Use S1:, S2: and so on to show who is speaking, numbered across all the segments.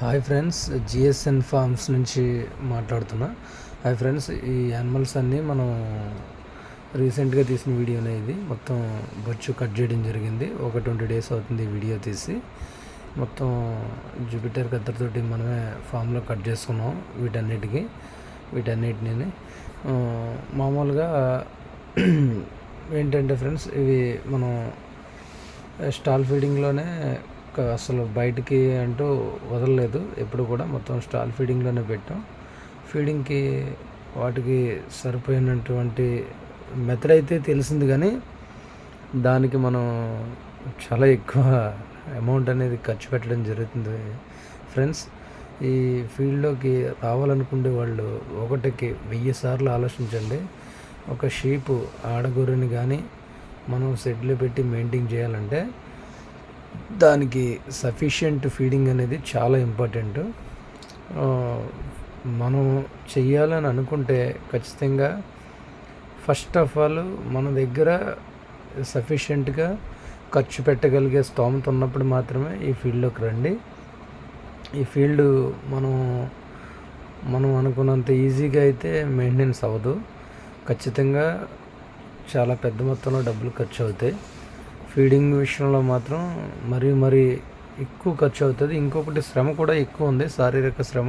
S1: Hi friends, GSN forms నుంచి మాట్లాడుతున్నా. Hi friends, ఈ యానిమల్స్ అన్నీ మనం రీసెంట్గా తీసిన వీడియోనే. ఇది మొత్తం బొచ్చు కట్ చేయడం జరిగింది. ఒక 20 days అవుతుంది ఈ వీడియో తీసి. మొత్తం జూపిటర్ కత్తెరతోటి మనమే ఫామ్లో కట్ చేసుకున్నాం వీటన్నిటిని. మామూలుగా ఏంటంటే ఫ్రెండ్స్, ఇవి మనం స్టాల్ ఫీడింగ్లోనే అసలు బయటికి అంటూ వదలలేదు ఎప్పుడు కూడా. మొత్తం స్టాల్ ఫీడింగ్లోనే పెట్టాం. ఫీడింగ్కి వాటికి సరిపోయినటువంటి మెథడ్ అయితే తెలిసింది, కానీ దానికి మనం చాలా ఎక్కువ అమౌంట్ అనేది ఖర్చు పెట్టడం జరుగుతుంది ఫ్రెండ్స్. ఈ ఫీల్డ్లోకి రావాలనుకునే వాళ్ళు ఒకటికి 1000 సార్లు ఆలోచించండి. ఒక షీపు ఆడగొర్రెని కానీ మనం షెడ్లో పెట్టి మెయింటైన్ చేయాలంటే దానికి సఫిషియెంట్ ఫీడింగ్ అనేది చాలా ఇంపార్టెంట్. మనం చెయ్యాలని అనుకుంటే ఖచ్చితంగా ఫస్ట్ ఆఫ్ ఆల్ మన దగ్గర సఫిషియెంట్గా ఖర్చు పెట్టగలిగే స్తోమత ఉన్నప్పుడు మాత్రమే ఈ ఫీల్డ్లోకి రండి. ఈ ఫీల్డ్ మనం అనుకున్నంత ఈజీగా అయితే మెయింటెనెన్స్ అవ్వదు. ఖచ్చితంగా చాలా పెద్ద మొత్తంలో డబ్బులు ఖర్చు అవుతాయి. ఫీడింగ్ విషయంలో మాత్రం మరీ ఎక్కువ ఖర్చు అవుతుంది. ఇంకొకటి శ్రమ కూడా ఎక్కువ ఉంది, శారీరక శ్రమ.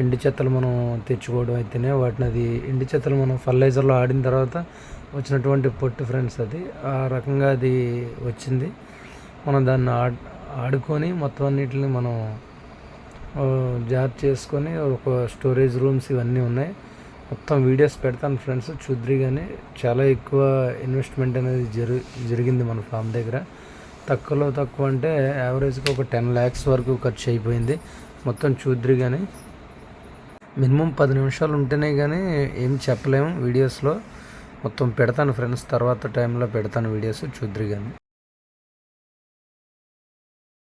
S1: ఎండు చెత్తలు మనం తెచ్చుకోవడం అయితేనే వాటిని ఎండు చెత్తలు మనం ఫర్టిలైజర్లో ఆడిన తర్వాత వచ్చినటువంటి పొట్టు ఫ్రెండ్స్, అది ఆ రకంగా అది వచ్చింది. మనం దాన్ని ఆడుకొని మొత్తం అన్నిటిని మనం జాగ్రత్త చేసుకొని ఒక స్టోరేజ్ రూమ్స్ ఇవన్నీ ఉన్నాయి. మొత్తం వీడియోస్ పెడతాను ఫ్రెండ్స్, చూద్దురు. కానీ చాలా ఎక్కువ ఇన్వెస్ట్మెంట్ అనేది జరిగింది మన ఫామ్ దగ్గర. తక్కువలో తక్కువ అంటే యావరేజ్గా ఒక 10 lakhs వరకు ఖర్చు అయిపోయింది. మొత్తం చూద్దురు. కానీ మినిమం 10 నిమిషాలు ఉంటేనే కానీ ఏం చెప్పలేము వీడియోస్లో. మొత్తం పెడతాను ఫ్రెండ్స్, తర్వాత టైంలో పెడతాను వీడియోస్, చూద్దురు. కానీ